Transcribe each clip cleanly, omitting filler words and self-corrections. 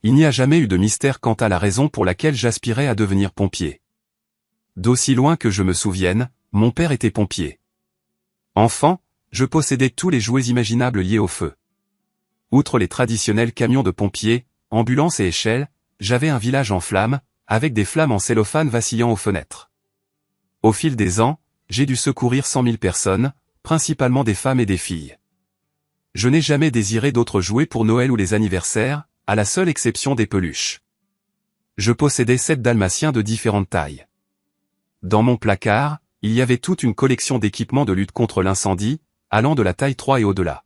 Il n'y a jamais eu de mystère quant à la raison pour laquelle j'aspirais à devenir pompier. D'aussi loin que je me souvienne, mon père était pompier. Enfant, je possédais tous les jouets imaginables liés au feu. Outre les traditionnels camions de pompiers, ambulances et échelles, j'avais un village en flammes, avec des flammes en cellophane vacillant aux fenêtres. Au fil des ans, j'ai dû secourir 100 000 personnes, principalement des femmes et des filles. Je n'ai jamais désiré d'autres jouets pour Noël ou les anniversaires, à la seule exception des peluches. Je possédais 7 dalmatiens de différentes tailles. Dans mon placard, il y avait toute une collection d'équipements de lutte contre l'incendie, allant de la taille 3 et au-delà.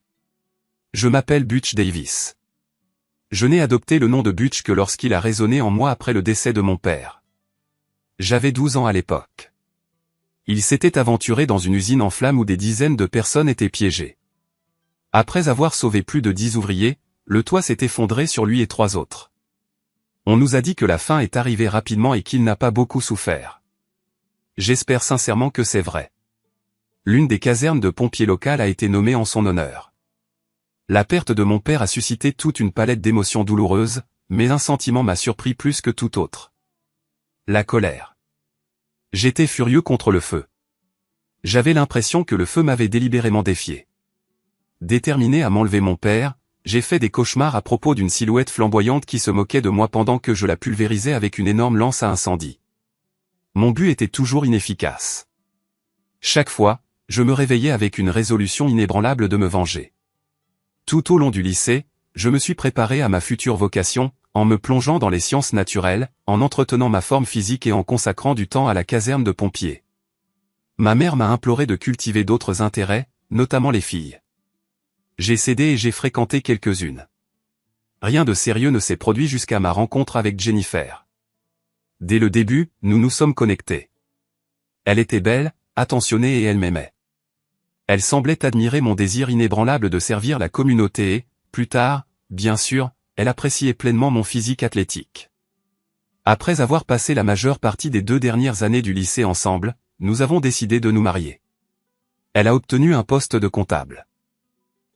Je m'appelle Butch Davis. Je n'ai adopté le nom de Butch que lorsqu'il a résonné en moi après le décès de mon père. J'avais 12 ans à l'époque. Il s'était aventuré dans une usine en flammes où des dizaines de personnes étaient piégées. Après avoir sauvé plus de 10 ouvriers, le toit s'est effondré sur lui et 3 autres. On nous a dit que la fin est arrivée rapidement et qu'il n'a pas beaucoup souffert. J'espère sincèrement que c'est vrai. L'une des casernes de pompiers locales a été nommée en son honneur. La perte de mon père a suscité toute une palette d'émotions douloureuses, mais un sentiment m'a surpris plus que tout autre. La colère. J'étais furieux contre le feu. J'avais l'impression que le feu m'avait délibérément défié. Déterminé à m'enlever mon père, j'ai fait des cauchemars à propos d'une silhouette flamboyante qui se moquait de moi pendant que je la pulvérisais avec une énorme lance à incendie. Mon but était toujours inefficace. Chaque fois, je me réveillais avec une résolution inébranlable de me venger. Tout au long du lycée, je me suis préparé à ma future vocation, en me plongeant dans les sciences naturelles, en entretenant ma forme physique et en consacrant du temps à la caserne de pompiers. Ma mère m'a imploré de cultiver d'autres intérêts, notamment les filles. J'ai cédé et j'ai fréquenté quelques-unes. Rien de sérieux ne s'est produit jusqu'à ma rencontre avec Jennifer. Dès le début, nous nous sommes connectés. Elle était belle, attentionnée et elle m'aimait. Elle semblait admirer mon désir inébranlable de servir la communauté et, plus tard, bien sûr, elle appréciait pleinement mon physique athlétique. Après avoir passé la majeure partie des 2 dernières années du lycée ensemble, nous avons décidé de nous marier. Elle a obtenu un poste de comptable.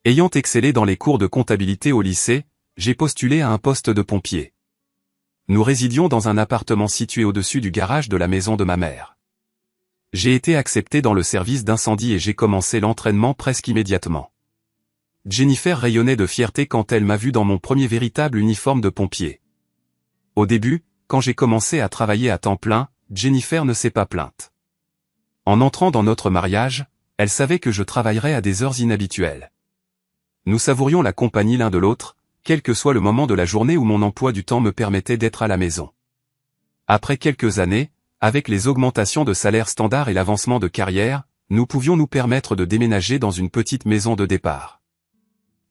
Ayant excellé dans les cours de comptabilité au lycée, j'ai postulé à un poste de pompier. Nous résidions dans un appartement situé au-dessus du garage de la maison de ma mère. J'ai été accepté dans le service d'incendie et j'ai commencé l'entraînement presque immédiatement. Jennifer rayonnait de fierté quand elle m'a vu dans mon premier véritable uniforme de pompier. Au début, quand j'ai commencé à travailler à temps plein, Jennifer ne s'est pas plainte. En entrant dans notre mariage, elle savait que je travaillerais à des heures inhabituelles. Nous savourions la compagnie l'un de l'autre, quel que soit le moment de la journée où mon emploi du temps me permettait d'être à la maison. Après quelques années, avec les augmentations de salaire standard et l'avancement de carrière, nous pouvions nous permettre de déménager dans une petite maison de départ.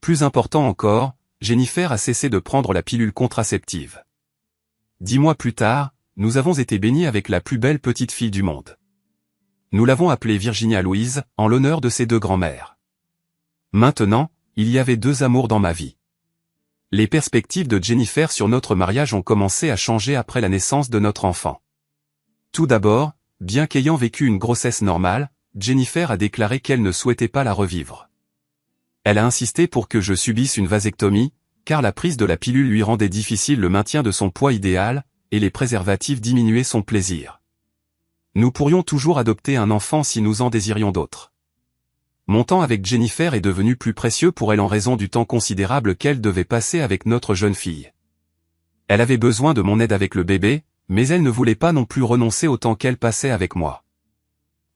Plus important encore, Jennifer a cessé de prendre la pilule contraceptive. 10 mois plus tard, nous avons été bénis avec la plus belle petite fille du monde. Nous l'avons appelée Virginia Louise, en l'honneur de ses 2 grands-mères. Maintenant, il y avait 2 amours dans ma vie. Les perspectives de Jennifer sur notre mariage ont commencé à changer après la naissance de notre enfant. Tout d'abord, bien qu'ayant vécu une grossesse normale, Jennifer a déclaré qu'elle ne souhaitait pas la revivre. Elle a insisté pour que je subisse une vasectomie, car la prise de la pilule lui rendait difficile le maintien de son poids idéal, et les préservatifs diminuaient son plaisir. Nous pourrions toujours adopter un enfant si nous en désirions d'autres. Mon temps avec Jennifer est devenu plus précieux pour elle en raison du temps considérable qu'elle devait passer avec notre jeune fille. Elle avait besoin de mon aide avec le bébé, mais elle ne voulait pas non plus renoncer au temps qu'elle passait avec moi.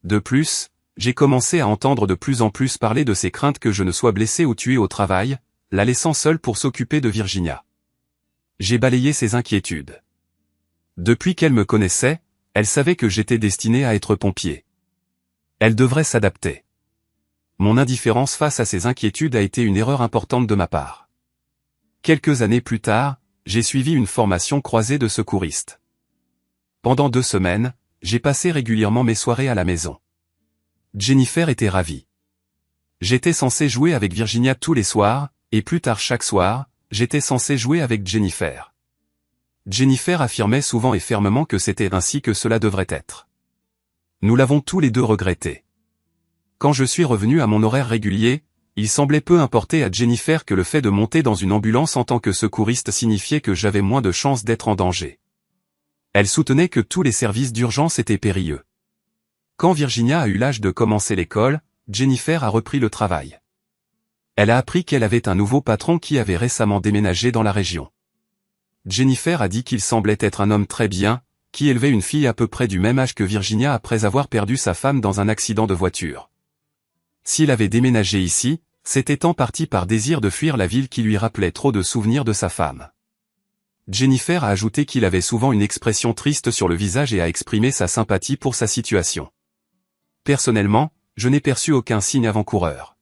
De plus, j'ai commencé à entendre de plus en plus parler de ses craintes que je ne sois blessé ou tué au travail, la laissant seule pour s'occuper de Virginia. J'ai balayé ses inquiétudes. Depuis qu'elle me connaissait, elle savait que j'étais destiné à être pompier. Elle devrait s'adapter. Mon indifférence face à ces inquiétudes a été une erreur importante de ma part. Quelques années plus tard, j'ai suivi une formation croisée de secouriste. Pendant 2 semaines, j'ai passé régulièrement mes soirées à la maison. Jennifer était ravie. J'étais censé jouer avec Virginia tous les soirs, et plus tard chaque soir, j'étais censé jouer avec Jennifer. Jennifer affirmait souvent et fermement que c'était ainsi que cela devrait être. Nous l'avons tous les 2 regretté. Quand je suis revenu à mon horaire régulier, il semblait peu importer à Jennifer que le fait de monter dans une ambulance en tant que secouriste signifiait que j'avais moins de chances d'être en danger. Elle soutenait que tous les services d'urgence étaient périlleux. Quand Virginia a eu l'âge de commencer l'école, Jennifer a repris le travail. Elle a appris qu'elle avait un nouveau patron qui avait récemment déménagé dans la région. Jennifer a dit qu'il semblait être un homme très bien, qui élevait une fille à peu près du même âge que Virginia après avoir perdu sa femme dans un accident de voiture. S'il avait déménagé ici, c'était en partie par désir de fuir la ville qui lui rappelait trop de souvenirs de sa femme. Jennifer a ajouté qu'il avait souvent une expression triste sur le visage et a exprimé sa sympathie pour sa situation. Personnellement, je n'ai perçu aucun signe avant-coureur.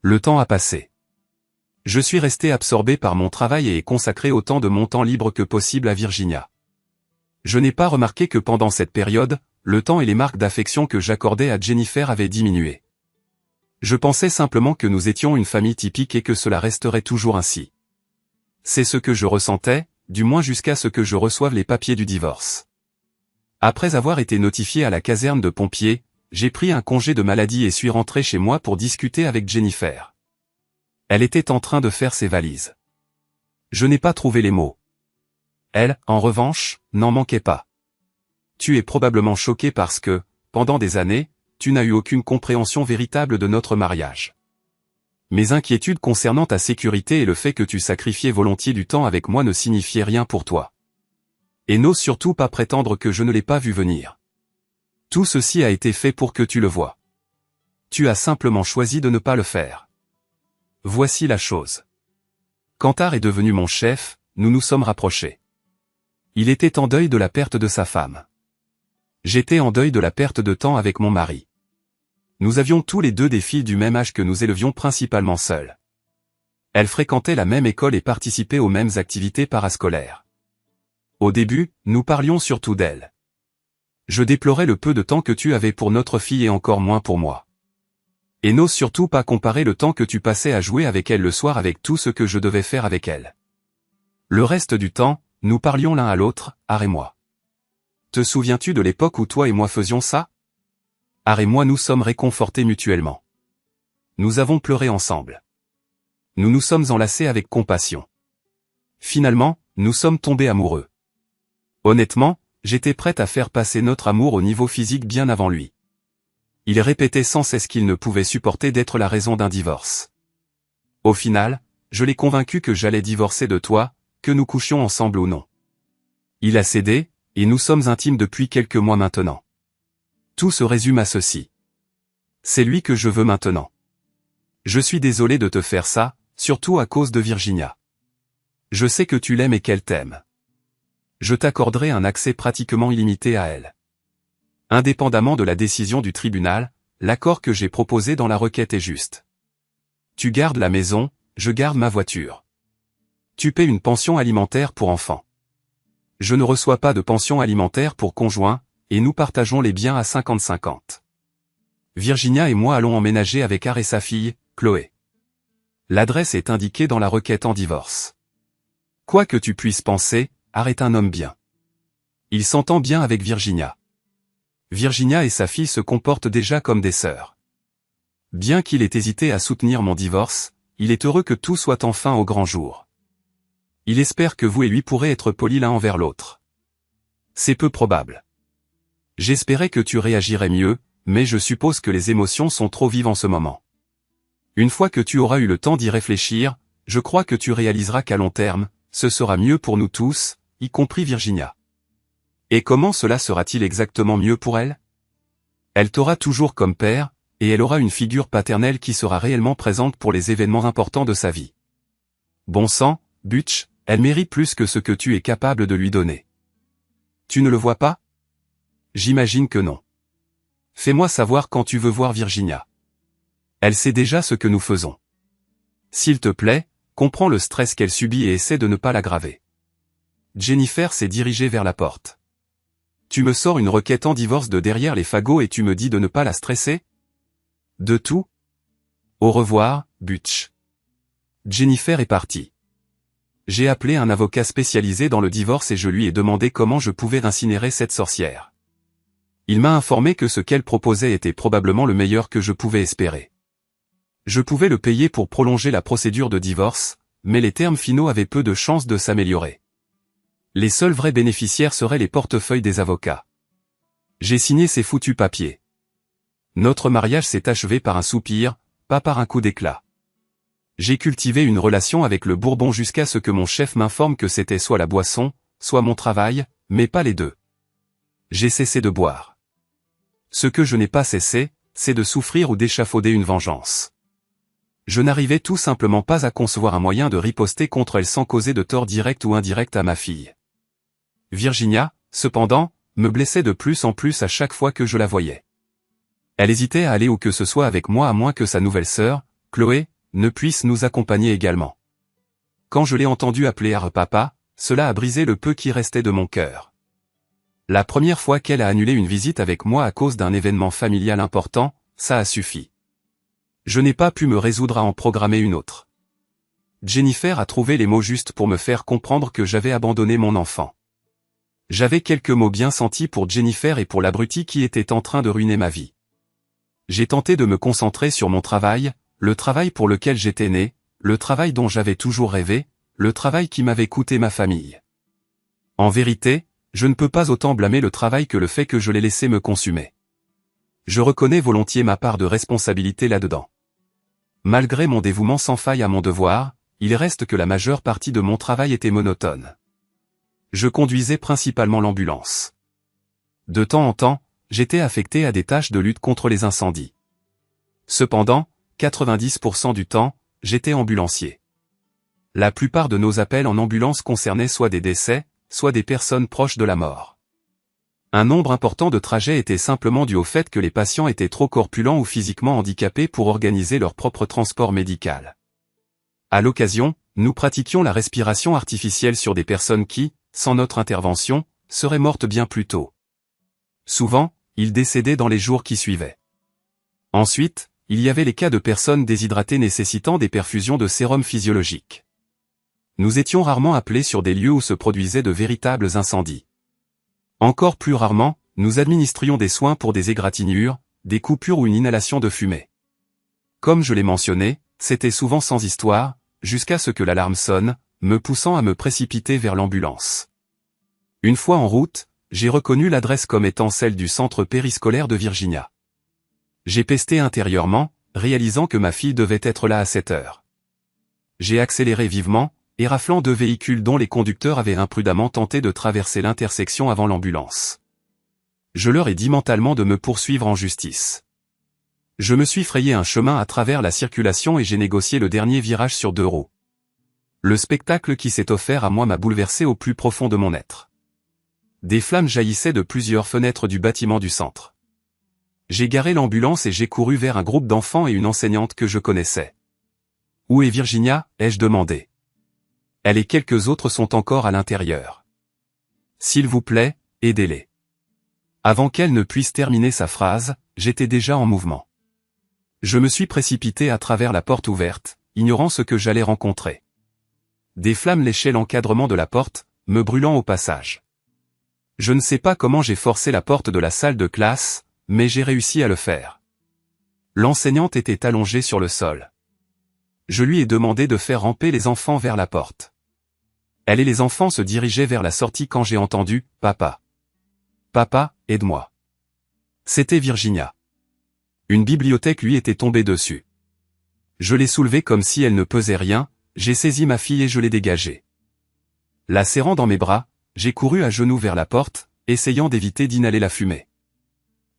Le temps a passé. Je suis resté absorbé par mon travail et ai consacré autant de mon temps libre que possible à Virginia. Je n'ai pas remarqué que pendant cette période, le temps et les marques d'affection que j'accordais à Jennifer avaient diminué. Je pensais simplement que nous étions une famille typique et que cela resterait toujours ainsi. C'est ce que je ressentais, du moins jusqu'à ce que je reçoive les papiers du divorce. Après avoir été notifié à la caserne de pompiers, j'ai pris un congé de maladie et suis rentré chez moi pour discuter avec Jennifer. Elle était en train de faire ses valises. Je n'ai pas trouvé les mots. Elle, en revanche, n'en manquait pas. Tu es probablement choqué parce que, pendant des années, tu n'as eu aucune compréhension véritable de notre mariage. Mes inquiétudes concernant ta sécurité et le fait que tu sacrifiais volontiers du temps avec moi ne signifiaient rien pour toi. Et n'ose surtout pas prétendre que je ne l'ai pas vu venir. Tout ceci a été fait pour que tu le vois. Tu as simplement choisi de ne pas le faire. Voici la chose. Kantar est devenu mon chef, nous nous sommes rapprochés. Il était en deuil de la perte de sa femme. J'étais en deuil de la perte de temps avec mon mari. Nous avions tous les deux des filles du même âge que nous élevions principalement seules. Elles fréquentaient la même école et participaient aux mêmes activités parascolaires. Au début, nous parlions surtout d'elles. Je déplorais le peu de temps que tu avais pour notre fille et encore moins pour moi. Et n'ose surtout pas comparer le temps que tu passais à jouer avec elle le soir avec tout ce que je devais faire avec elle. Le reste du temps, nous parlions l'un à l'autre, Ar et moi. Te souviens-tu de l'époque où toi et moi faisions ça? Ar et moi nous sommes réconfortés mutuellement. Nous avons pleuré ensemble. Nous nous sommes enlacés avec compassion. Finalement, nous sommes tombés amoureux. Honnêtement, j'étais prête à faire passer notre amour au niveau physique bien avant lui. Il répétait sans cesse qu'il ne pouvait supporter d'être la raison d'un divorce. Au final, je l'ai convaincu que j'allais divorcer de toi, que nous couchions ensemble ou non. Il a cédé, et nous sommes intimes depuis quelques mois maintenant. Tout se résume à ceci. C'est lui que je veux maintenant. Je suis désolé de te faire ça, surtout à cause de Virginia. Je sais que tu l'aimes et qu'elle t'aime. Je t'accorderai un accès pratiquement illimité à elle. Indépendamment de la décision du tribunal, l'accord que j'ai proposé dans la requête est juste. Tu gardes la maison, je garde ma voiture. Tu paies une pension alimentaire pour enfants. Je ne reçois pas de pension alimentaire pour conjoint, et nous partageons les biens à 50-50. Virginia et moi allons emménager avec Ar et sa fille, Chloé. L'adresse est indiquée dans la requête en divorce. Quoi que tu puisses penser, Ar est un homme bien. Il s'entend bien avec Virginia. Virginia et sa fille se comportent déjà comme des sœurs. Bien qu'il ait hésité à soutenir mon divorce, il est heureux que tout soit enfin au grand jour. Il espère que vous et lui pourrez être polis l'un envers l'autre. C'est peu probable. J'espérais que tu réagirais mieux, mais je suppose que les émotions sont trop vives en ce moment. Une fois que tu auras eu le temps d'y réfléchir, je crois que tu réaliseras qu'à long terme, ce sera mieux pour nous tous, y compris Virginia. Et comment cela sera-t-il exactement mieux pour elle? Elle t'aura toujours comme père, et elle aura une figure paternelle qui sera réellement présente pour les événements importants de sa vie. Bon sang, Butch, elle mérite plus que ce que tu es capable de lui donner. Tu ne le vois pas? J'imagine que non. Fais-moi savoir quand tu veux voir Virginia. Elle sait déjà ce que nous faisons. S'il te plaît, comprends le stress qu'elle subit et essaie de ne pas l'aggraver. Jennifer s'est dirigée vers la porte. Tu me sors une requête en divorce de derrière les fagots et tu me dis de ne pas la stresser? De tout? Au revoir, Butch. Jennifer est partie. J'ai appelé un avocat spécialisé dans le divorce et je lui ai demandé comment je pouvais incinérer cette sorcière. Il m'a informé que ce qu'elle proposait était probablement le meilleur que je pouvais espérer. Je pouvais le payer pour prolonger la procédure de divorce, mais les termes finaux avaient peu de chances de s'améliorer. Les seuls vrais bénéficiaires seraient les portefeuilles des avocats. J'ai signé ces foutus papiers. Notre mariage s'est achevé par un soupir, pas par un coup d'éclat. J'ai cultivé une relation avec le Bourbon jusqu'à ce que mon chef m'informe que c'était soit la boisson, soit mon travail, mais pas les deux. J'ai cessé de boire. Ce que je n'ai pas cessé, c'est de souffrir ou d'échafauder une vengeance. Je n'arrivais tout simplement pas à concevoir un moyen de riposter contre elle sans causer de tort direct ou indirect à ma fille. Virginia, cependant, me blessait de plus en plus à chaque fois que je la voyais. Elle hésitait à aller où que ce soit avec moi à moins que sa nouvelle sœur, Chloé, ne puisse nous accompagner également. Quand je l'ai entendue appeler à papa, cela a brisé le peu qui restait de mon cœur. La première fois qu'elle a annulé une visite avec moi à cause d'un événement familial important, ça a suffi. Je n'ai pas pu me résoudre à en programmer une autre. Jennifer a trouvé les mots justes pour me faire comprendre que j'avais abandonné mon enfant. J'avais quelques mots bien sentis pour Jennifer et pour l'abruti qui était en train de ruiner ma vie. J'ai tenté de me concentrer sur mon travail, le travail pour lequel j'étais né, le travail dont j'avais toujours rêvé, le travail qui m'avait coûté ma famille. En vérité, je ne peux pas autant blâmer le travail que le fait que je l'ai laissé me consumer. Je reconnais volontiers ma part de responsabilité là-dedans. Malgré mon dévouement sans faille à mon devoir, il reste que la majeure partie de mon travail était monotone. Je conduisais principalement l'ambulance. De temps en temps, j'étais affecté à des tâches de lutte contre les incendies. Cependant, 90% du temps, j'étais ambulancier. La plupart de nos appels en ambulance concernaient soit des décès, soit des personnes proches de la mort. Un nombre important de trajets était simplement dû au fait que les patients étaient trop corpulents ou physiquement handicapés pour organiser leur propre transport médical. À l'occasion, nous pratiquions la respiration artificielle sur des personnes qui, sans notre intervention, seraient mortes bien plus tôt. Souvent, ils décédaient dans les jours qui suivaient. Ensuite, il y avait les cas de personnes déshydratées nécessitant des perfusions de sérum physiologique. Nous étions rarement appelés sur des lieux où se produisaient de véritables incendies. Encore plus rarement, nous administrions des soins pour des égratignures, des coupures ou une inhalation de fumée. Comme je l'ai mentionné, c'était souvent sans histoire, jusqu'à ce que l'alarme sonne, me poussant à me précipiter vers l'ambulance. Une fois en route, j'ai reconnu l'adresse comme étant celle du centre périscolaire de Virginia. J'ai pesté intérieurement, réalisant que ma fille devait être là à 7 heures. J'ai accéléré vivement, éraflant deux véhicules dont les conducteurs avaient imprudemment tenté de traverser l'intersection avant l'ambulance. Je leur ai dit mentalement de me poursuivre en justice. Je me suis frayé un chemin à travers la circulation et j'ai négocié le dernier virage sur 2 roues. Le spectacle qui s'est offert à moi m'a bouleversé au plus profond de mon être. Des flammes jaillissaient de plusieurs fenêtres du bâtiment du centre. J'ai garé l'ambulance et j'ai couru vers un groupe d'enfants et une enseignante que je connaissais. « Où est Virginia ?» ai-je demandé. Elle et quelques autres sont encore à l'intérieur. S'il vous plaît, aidez-les. Avant qu'elle ne puisse terminer sa phrase, j'étais déjà en mouvement. Je me suis précipité à travers la porte ouverte, ignorant ce que j'allais rencontrer. Des flammes léchaient l'encadrement de la porte, me brûlant au passage. Je ne sais pas comment j'ai forcé la porte de la salle de classe, mais j'ai réussi à le faire. L'enseignante était allongée sur le sol. Je lui ai demandé de faire ramper les enfants vers la porte. Elle et les enfants se dirigeaient vers la sortie quand j'ai entendu « Papa. Papa, aide-moi. » C'était Virginia. Une bibliothèque lui était tombée dessus. Je l'ai soulevée comme si elle ne pesait rien, j'ai saisi ma fille et je l'ai dégagée. La serrant dans mes bras, j'ai couru à genoux vers la porte, essayant d'éviter d'inhaler la fumée.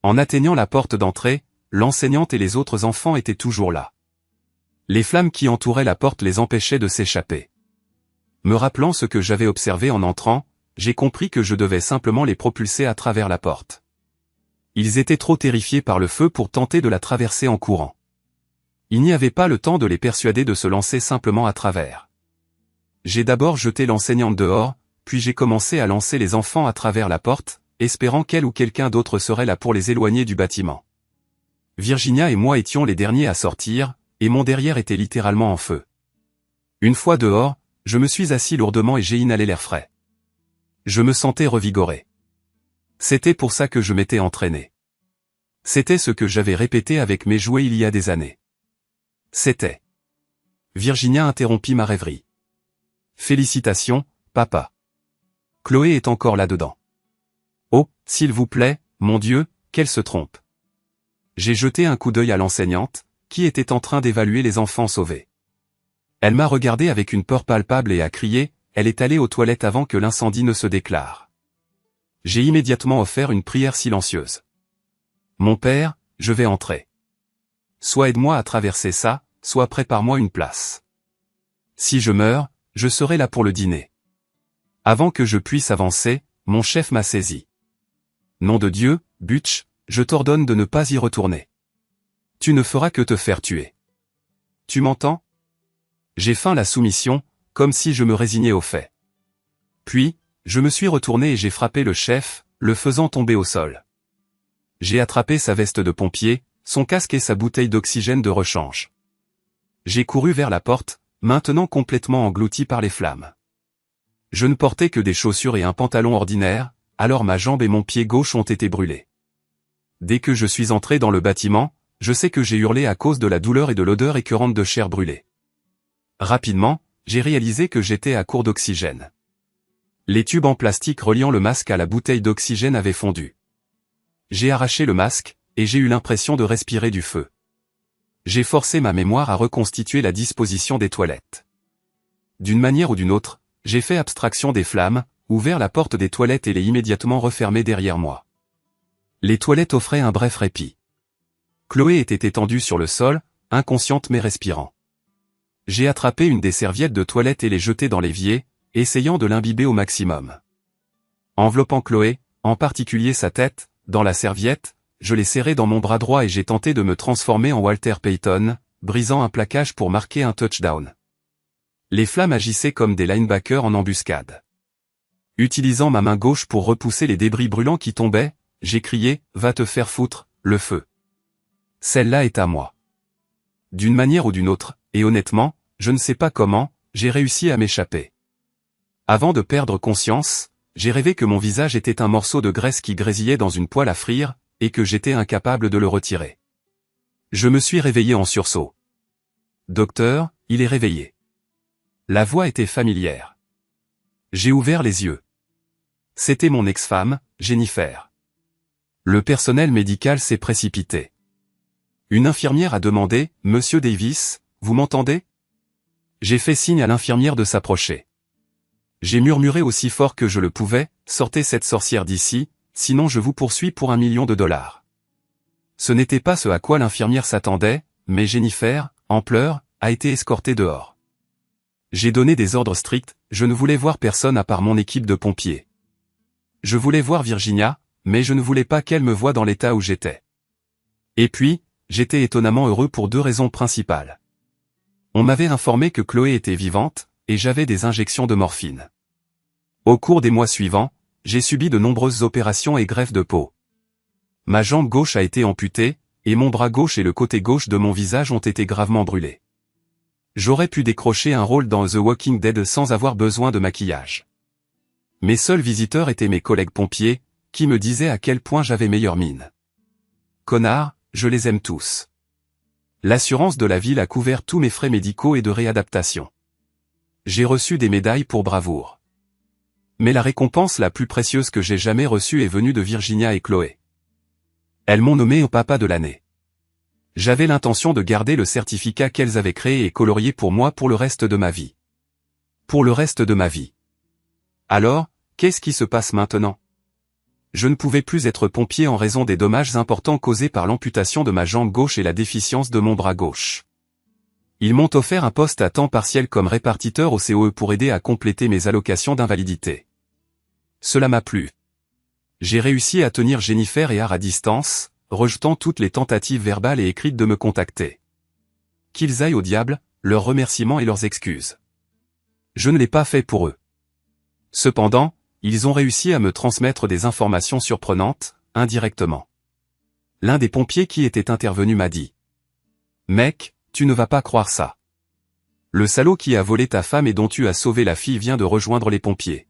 En atteignant la porte d'entrée, l'enseignante et les autres enfants étaient toujours là. Les flammes qui entouraient la porte les empêchaient de s'échapper. Me rappelant ce que j'avais observé en entrant, j'ai compris que je devais simplement les propulser à travers la porte. Ils étaient trop terrifiés par le feu pour tenter de la traverser en courant. Il n'y avait pas le temps de les persuader de se lancer simplement à travers. J'ai d'abord jeté l'enseignante dehors, puis j'ai commencé à lancer les enfants à travers la porte, espérant qu'elle ou quelqu'un d'autre serait là pour les éloigner du bâtiment. Virginia et moi étions les derniers à sortir, et mon derrière était littéralement en feu. Une fois dehors, je me suis assis lourdement et j'ai inhalé l'air frais. Je me sentais revigoré. C'était pour ça que je m'étais entraîné. C'était ce que j'avais répété avec mes jouets il y a des années. C'était. Virginia interrompit ma rêverie. Félicitations, papa. Chloé est encore là-dedans. Oh, s'il vous plaît, mon Dieu, qu'elle se trompe. J'ai jeté un coup d'œil à l'enseignante, qui était en train d'évaluer les enfants sauvés. Elle m'a regardé avec une peur palpable et a crié, elle est allée aux toilettes avant que l'incendie ne se déclare. J'ai immédiatement offert une prière silencieuse. Mon père, je vais entrer. Soit aide-moi à traverser ça, soit prépare-moi une place. Si je meurs, je serai là pour le dîner. Avant que je puisse avancer, mon chef m'a saisi. Nom de Dieu, Butch, je t'ordonne de ne pas y retourner. Tu ne feras que te faire tuer. Tu m'entends? J'ai feint la soumission, comme si je me résignais au fait. Puis, je me suis retourné et j'ai frappé le chef, le faisant tomber au sol. J'ai attrapé sa veste de pompier, son casque et sa bouteille d'oxygène de rechange. J'ai couru vers la porte, maintenant complètement englouti par les flammes. Je ne portais que des chaussures et un pantalon ordinaire, alors ma jambe et mon pied gauche ont été brûlés. Dès que je suis entré dans le bâtiment, je sais que j'ai hurlé à cause de la douleur et de l'odeur écœurante de chair brûlée. Rapidement, j'ai réalisé que j'étais à court d'oxygène. Les tubes en plastique reliant le masque à la bouteille d'oxygène avaient fondu. J'ai arraché le masque, et j'ai eu l'impression de respirer du feu. J'ai forcé ma mémoire à reconstituer la disposition des toilettes. D'une manière ou d'une autre, j'ai fait abstraction des flammes, ouvert la porte des toilettes et l'ai immédiatement refermée derrière moi. Les toilettes offraient un bref répit. Chloé était étendue sur le sol, inconsciente mais respirant. J'ai attrapé une des serviettes de toilette et les jeté dans l'évier, essayant de l'imbiber au maximum. Enveloppant Chloé, en particulier sa tête, dans la serviette, je l'ai serrée dans mon bras droit et j'ai tenté de me transformer en Walter Payton, brisant un plaquage pour marquer un touchdown. Les flammes agissaient comme des linebackers en embuscade. Utilisant ma main gauche pour repousser les débris brûlants qui tombaient, j'ai crié « Va te faire foutre, le feu !» Celle-là est à moi. D'une manière ou d'une autre, et honnêtement, je ne sais pas comment, j'ai réussi à m'échapper. Avant de perdre conscience, j'ai rêvé que mon visage était un morceau de graisse qui grésillait dans une poêle à frire, et que j'étais incapable de le retirer. Je me suis réveillé en sursaut. « Docteur, il est réveillé. » La voix était familière. J'ai ouvert les yeux. C'était mon ex-femme, Jennifer. Le personnel médical s'est précipité. Une infirmière a demandé « Monsieur Davis, vous m'entendez ?» J'ai fait signe à l'infirmière de s'approcher. J'ai murmuré aussi fort que je le pouvais « Sortez cette sorcière d'ici, sinon je vous poursuis pour $1 million. » Ce n'était pas ce à quoi l'infirmière s'attendait, mais Jennifer, en pleurs, a été escortée dehors. J'ai donné des ordres stricts, je ne voulais voir personne à part mon équipe de pompiers. Je voulais voir Virginia, mais je ne voulais pas qu'elle me voie dans l'état où j'étais. Et puis, j'étais étonnamment heureux pour 2 raisons principales. On m'avait informé que Chloé était vivante, et j'avais des injections de morphine. Au cours des mois suivants, j'ai subi de nombreuses opérations et greffes de peau. Ma jambe gauche a été amputée, et mon bras gauche et le côté gauche de mon visage ont été gravement brûlés. J'aurais pu décrocher un rôle dans The Walking Dead sans avoir besoin de maquillage. Mes seuls visiteurs étaient mes collègues pompiers, qui me disaient à quel point j'avais meilleure mine. Connard, je les aime tous. L'assurance de la ville a couvert tous mes frais médicaux et de réadaptation. J'ai reçu des médailles pour bravoure. Mais la récompense la plus précieuse que j'ai jamais reçue est venue de Virginia et Chloé. Elles m'ont nommé au papa de l'année. J'avais l'intention de garder le certificat qu'elles avaient créé et colorié pour moi pour le reste de ma vie. Pour le reste de ma vie. Alors, qu'est-ce qui se passe maintenant? Je ne pouvais plus être pompier en raison des dommages importants causés par l'amputation de ma jambe gauche et la déficience de mon bras gauche. Ils m'ont offert un poste à temps partiel comme répartiteur au COE pour aider à compléter mes allocations d'invalidité. Cela m'a plu. J'ai réussi à tenir Jennifer et Har à distance, rejetant toutes les tentatives verbales et écrites de me contacter. Qu'ils aillent au diable, leurs remerciements et leurs excuses. Je ne l'ai pas fait pour eux. Cependant, ils ont réussi à me transmettre des informations surprenantes, indirectement. L'un des pompiers qui était intervenu m'a dit « Mec, tu ne vas pas croire ça. Le salaud qui a volé ta femme et dont tu as sauvé la fille vient de rejoindre les pompiers. »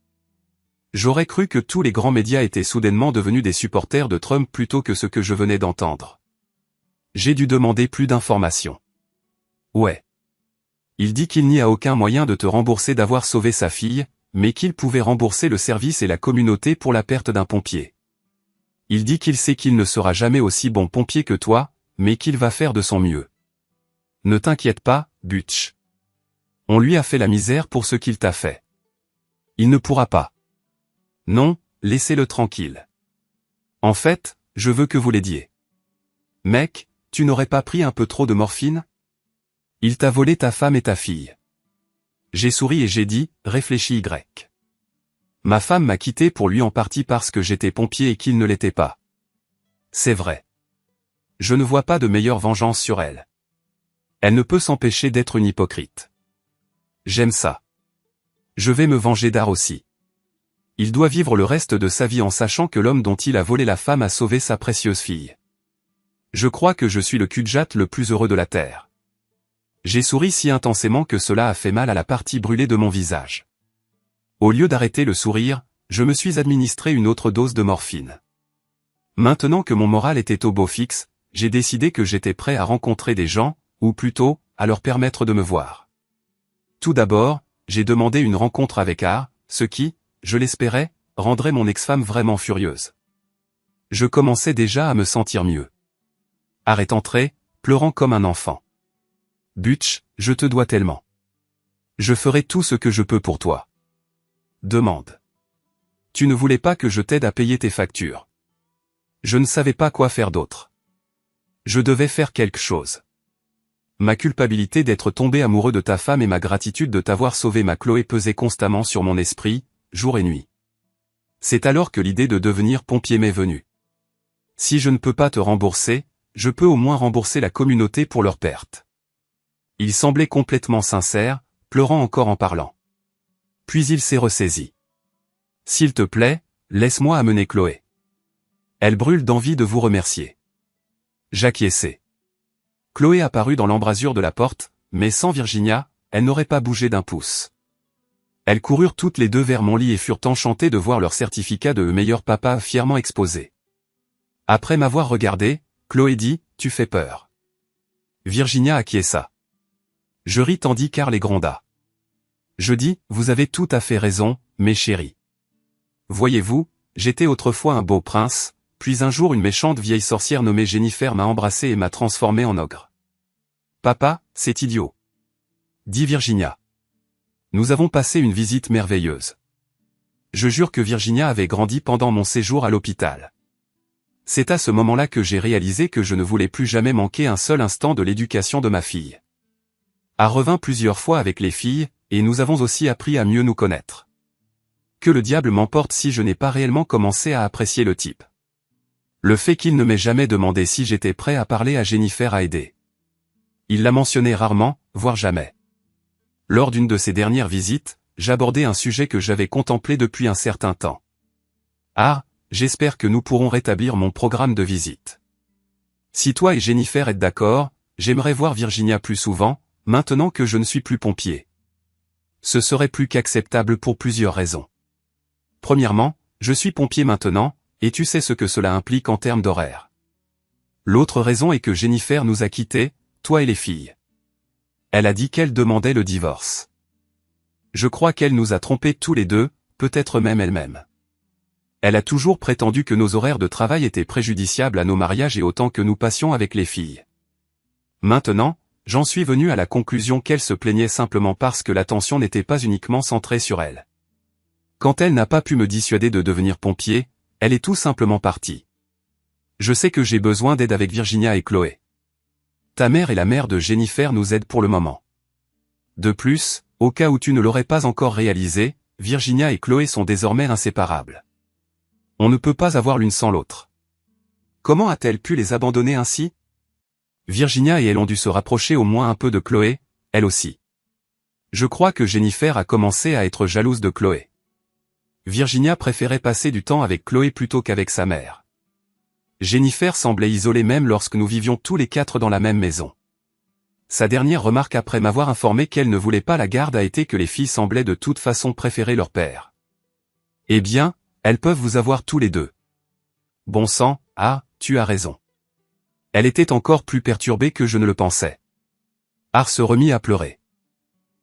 J'aurais cru que tous les grands médias étaient soudainement devenus des supporters de Trump plutôt que ce que je venais d'entendre. J'ai dû demander plus d'informations. Ouais. Il dit qu'il n'y a aucun moyen de te rembourser d'avoir sauvé sa fille, mais qu'il pouvait rembourser le service et la communauté pour la perte d'un pompier. Il dit qu'il sait qu'il ne sera jamais aussi bon pompier que toi, mais qu'il va faire de son mieux. Ne t'inquiète pas, Butch. On lui a fait la misère pour ce qu'il t'a fait. Il ne pourra pas. Non, laissez-le tranquille. En fait, je veux que vous l'aidiez. Mec, tu n'aurais pas pris un peu trop de morphine? Il t'a volé ta femme et ta fille. J'ai souri et j'ai dit, réfléchis Y. Ma femme m'a quitté pour lui en partie parce que j'étais pompier et qu'il ne l'était pas. C'est vrai. Je ne vois pas de meilleure vengeance sur elle. Elle ne peut s'empêcher d'être une hypocrite. J'aime ça. Je vais me venger d'Ar aussi. Il doit vivre le reste de sa vie en sachant que l'homme dont il a volé la femme a sauvé sa précieuse fille. Je crois que je suis le cul-de-jatte le plus heureux de la terre. J'ai souri si intensément que cela a fait mal à la partie brûlée de mon visage. Au lieu d'arrêter le sourire, je me suis administré une autre dose de morphine. Maintenant que mon moral était au beau fixe, j'ai décidé que j'étais prêt à rencontrer des gens, ou plutôt, à leur permettre de me voir. Tout d'abord, j'ai demandé une rencontre avec Ar, ce qui, je l'espérais, rendrait mon ex-femme vraiment furieuse. Je commençais déjà à me sentir mieux. Ar est entré, pleurant comme un enfant. Butch, je te dois tellement. Je ferai tout ce que je peux pour toi. Demande. Tu ne voulais pas que je t'aide à payer tes factures. Je ne savais pas quoi faire d'autre. Je devais faire quelque chose. Ma culpabilité d'être tombé amoureux de ta femme et ma gratitude de t'avoir sauvé ma Chloé pesaient constamment sur mon esprit, jour et nuit. C'est alors que l'idée de devenir pompier m'est venue. Si je ne peux pas te rembourser, je peux au moins rembourser la communauté pour leur perte. Il semblait complètement sincère, pleurant encore en parlant. Puis il s'est ressaisi. S'il te plaît, laisse-moi amener Chloé. Elle brûle d'envie de vous remercier. J'acquiesçai. Chloé apparut dans l'embrasure de la porte, mais sans Virginia, elle n'aurait pas bougé d'un pouce. Elles coururent toutes les deux vers mon lit et furent enchantées de voir leur certificat de meilleur papa fièrement exposé. Après m'avoir regardé, Chloé dit, « Tu fais peur. » Virginia acquiesça. Je ris tandis qu'Ar les gronda. Je dis, « Vous avez tout à fait raison, mes chéris. Voyez-vous, j'étais autrefois un beau prince, puis un jour une méchante vieille sorcière nommée Jennifer m'a embrassé et m'a transformé en ogre. » Papa, c'est idiot. Dit Virginia. Nous avons passé une visite merveilleuse. Je jure que Virginia avait grandi pendant mon séjour à l'hôpital. C'est à ce moment-là que j'ai réalisé que je ne voulais plus jamais manquer un seul instant de l'éducation de ma fille. Ar revint plusieurs fois avec les filles, et nous avons aussi appris à mieux nous connaître. Que le diable m'emporte si je n'ai pas réellement commencé à apprécier le type. Le fait qu'il ne m'ait jamais demandé si j'étais prêt à parler à Jennifer a aidé. Il l'a mentionné rarement, voire jamais. Lors d'une de ses dernières visites, j'abordai un sujet que j'avais contemplé depuis un certain temps. Ah, j'espère que nous pourrons rétablir mon programme de visite. Si toi et Jennifer êtes d'accord, j'aimerais voir Virginia plus souvent, maintenant que je ne suis plus pompier. Ce serait plus qu'acceptable pour plusieurs raisons. Premièrement, je suis pompier maintenant, et tu sais ce que cela implique en termes d'horaire. L'autre raison est que Jennifer nous a quittés, toi et les filles. Elle a dit qu'elle demandait le divorce. Je crois qu'elle nous a trompés tous les deux, peut-être même elle-même. Elle a toujours prétendu que nos horaires de travail étaient préjudiciables à nos mariages et au temps que nous passions avec les filles. Maintenant, j'en suis venu à la conclusion qu'elle se plaignait simplement parce que l'attention n'était pas uniquement centrée sur elle. Quand elle n'a pas pu me dissuader de devenir pompier, elle est tout simplement partie. Je sais que j'ai besoin d'aide avec Virginia et Chloé. Ta mère et la mère de Jennifer nous aident pour le moment. De plus, au cas où tu ne l'aurais pas encore réalisé, Virginia et Chloé sont désormais inséparables. On ne peut pas avoir l'une sans l'autre. Comment a-t-elle pu les abandonner ainsi? Virginia et elle ont dû se rapprocher au moins un peu de Chloé, elle aussi. Je crois que Jennifer a commencé à être jalouse de Chloé. Virginia préférait passer du temps avec Chloé plutôt qu'avec sa mère. Jennifer semblait isolée même lorsque nous vivions tous les quatre dans la même maison. Sa dernière remarque après m'avoir informé qu'elle ne voulait pas la garde a été que les filles semblaient de toute façon préférer leur père. Eh bien, elles peuvent vous avoir tous les deux. Bon sang, ah, tu as raison. Elle était encore plus perturbée que je ne le pensais. Har se remit à pleurer.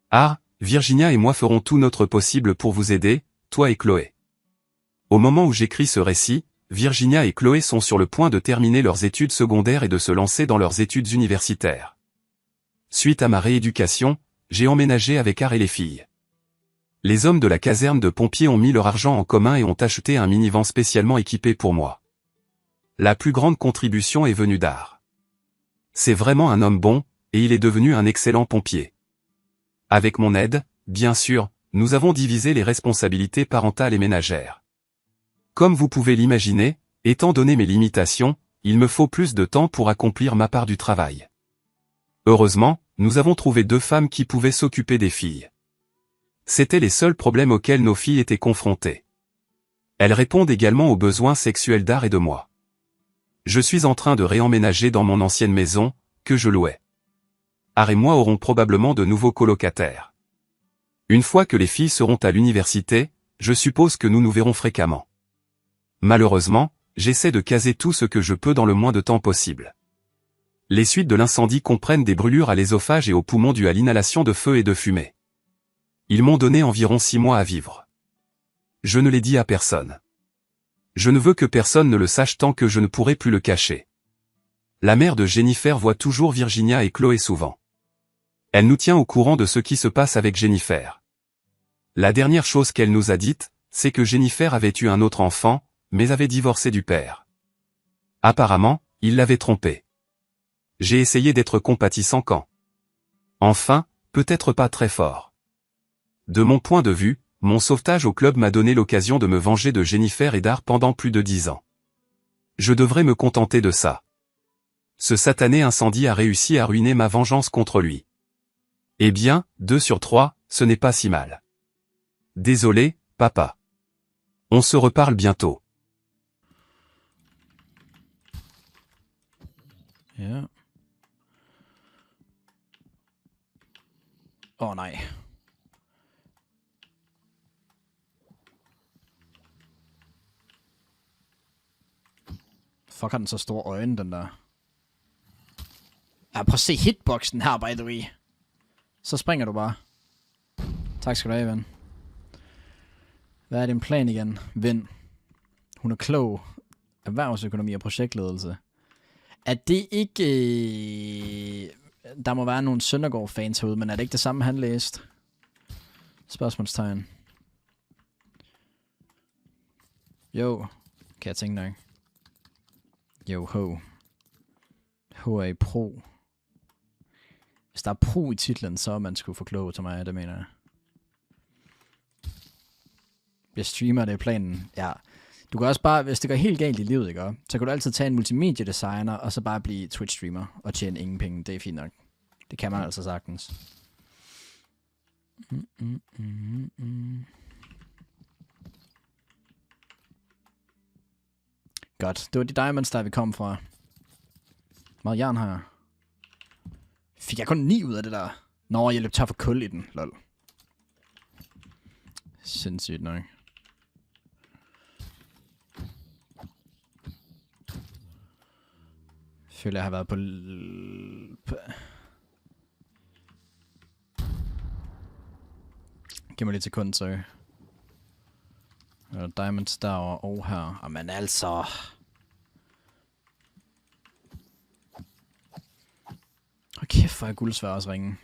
Har, Virginia et moi ferons tout notre possible pour vous aider, toi et Chloé. Au moment où j'écris ce récit, Virginia et Chloé sont sur le point de terminer leurs études secondaires et de se lancer dans leurs études universitaires. Suite à ma rééducation, j'ai emménagé avec Har et les filles. Les hommes de la caserne de pompiers ont mis leur argent en commun et ont acheté un minivan spécialement équipé pour moi. La plus grande contribution est venue d'Har. C'est vraiment un homme bon, et il est devenu un excellent pompier. Avec mon aide, bien sûr, nous avons divisé les responsabilités parentales et ménagères. Comme vous pouvez l'imaginer, étant donné mes limitations, il me faut plus de temps pour accomplir ma part du travail. Heureusement, nous avons trouvé 2 femmes qui pouvaient s'occuper des filles. C'étaient les seuls problèmes auxquels nos filles étaient confrontées. Elles répondent également aux besoins sexuels d'Har et de moi. Je suis en train de réemménager dans mon ancienne maison, que je louais. Har et moi aurons probablement de nouveaux colocataires. Une fois que les filles seront à l'université, je suppose que nous nous verrons fréquemment. Malheureusement, j'essaie de caser tout ce que je peux dans le moins de temps possible. Les suites de l'incendie comprennent des brûlures à l'ésophage et aux poumons dues à l'inhalation de feu et de fumée. Ils m'ont donné environ 6 mois à vivre. Je ne l'ai dit à personne. Je ne veux que personne ne le sache tant que je ne pourrai plus le cacher. La mère de Jennifer voit toujours Virginia et Chloé souvent. Elle nous tient au courant de ce qui se passe avec Jennifer. La dernière chose qu'elle nous a dite, c'est que Jennifer avait eu un autre enfant, mais avait divorcé du père. Apparemment, il l'avait trompée. J'ai essayé d'être compatissant quand. Enfin, peut-être pas très fort. De mon point de vue, mon sauvetage au club m'a donné l'occasion de me venger de Jennifer et d'Har pendant plus de 10 ans. Je devrais me contenter de ça. Ce satané incendie a réussi à ruiner ma vengeance contre lui. Eh bien, 2 sur 3, ce n'est pas si mal. Désolé, papa. On se reparle bientôt. Ja. Nej. Fuck, har den så store øjne, den der. Ja, prøv at se hitboxen her, by the way. Så springer du bare. Tak skal du have, ven. Hvad er din plan igen? Vind. Hun er klog. Erhvervsøkonomi og projektledelse. Er det ikke... Der må være nogle Søndergaard-fans herude, men er det ikke det samme, han læste? Spørgsmålstegn. Jo, kan jeg tænke nok. Jo, ho. H er i pro. Hvis der er pro i titlen, så er man sgu for klog til mig, det mener jeg. Jeg streamer, det er planen. Ja. Du kan også bare, hvis det går helt galt i livet, ikke? Så kan du altid tage en multimedia-designer, og så bare blive Twitch-streamer, og tjene ingen penge. Det er fint nok. Det kan man altså sagtens. Godt. Det var de diamonds, der vi kom fra. Meget jern har jeg. Fik jeg kun 9 ud af det der? Nå, jeg løb tør for kul i den. Lol. Sindssygt nok. Jeg føler, jeg har været på... Giv mig lidt sekund, så. Diamonds derovre og her. Jamen altså... Hold kæft, hvor er guldsvær også ringe.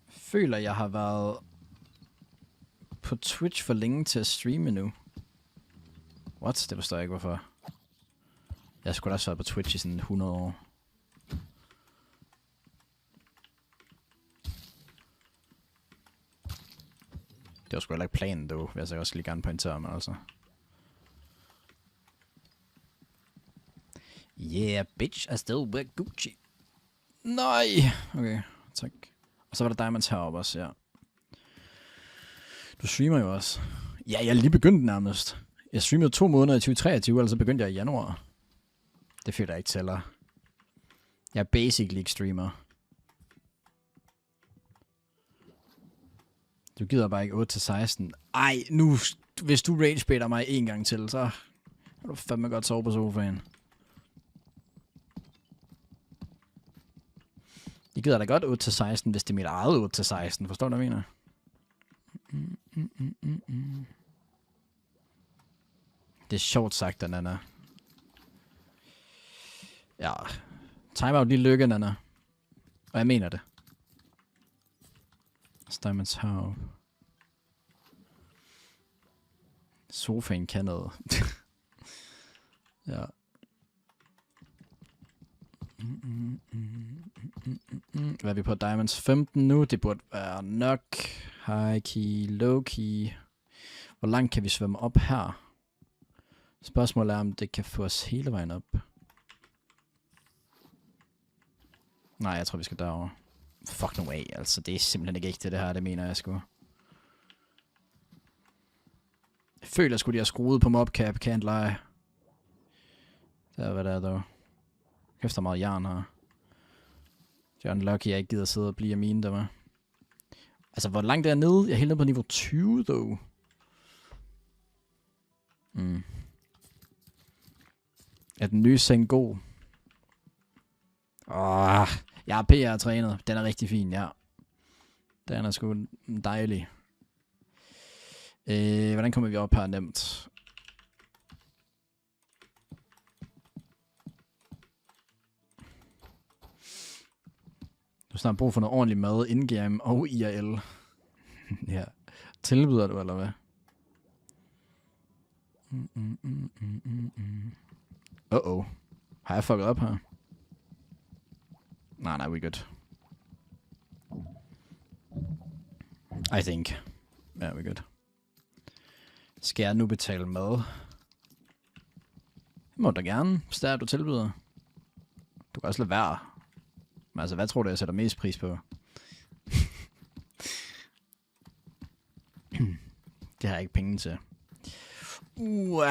Føler, jeg har været på Twitch for længe til at streame nu. What? Det forstår jeg ikke, hvorfor. Jeg skulle også være på Twitch i sådan 100 år. Det var sgu heller ikke planen, dog. Jeg så også lige gerne pointere mig, altså. Yeah, bitch, I still wear Gucci. Nej! Okay, tak. Og så var der Diamonds heroppe også, ja. Du streamer jo også. Ja, jeg er lige begyndt nærmest. Jeg streamede 2 måneder i 2023, eller så begyndte jeg i januar. Det føler jeg ikke tæller. Jeg er basically ikke streamer. Du gider bare ikke 8-16. Ej, nu, hvis du ragebaiter mig en gang til, så kan du fandme godt sove på sofaen. De gider da godt 8-16, hvis det er mit eget 8-16. Forstår du, hvad jeg mener? Det er sjovt sagt, den Nana. Ja. Timeout lige lykke, Nana. Og jeg mener det. Diamonds Hav. Sofaen kan noget. Ja. Hvad er vi på? Diamonds 15 nu? Det burde være nok. High key, low key. Hvor langt kan vi svømme op her? Spørgsmålet er, om det kan få os hele vejen op. Nej, jeg tror, vi skal derover. Fuck no way, altså. Det er simpelthen ikke ægte, det her. Det mener jeg sgu. Jeg føler sgu, de har skruet på mobcap. Can't lie. Det er, hvad det er, dog. Kæft, der er meget jern her. Det er unlucky, jeg ikke gider sidde og blive af mine, der var. Altså, hvor langt er jeg nede? Jeg er helt nede på niveau 20, dog. Er den nye seng god? Jeg er PR-trænet. Den er rigtig fin, ja. Den er sgu dejlig. Hvordan kommer vi op her nemt? Du har snart brug for noget ordentligt mad, in-game og IRL. Ja. Tilbyder du, eller hvad? Har jeg fucket op her? Nej, we good. I think. Ja, we good. Skal jeg nu betale mad? Det må du gerne, hvis det er, du tilbyder. Du kan også lade være. Men altså, hvad tror du, jeg sætter mest pris på? Det har jeg ikke penge til.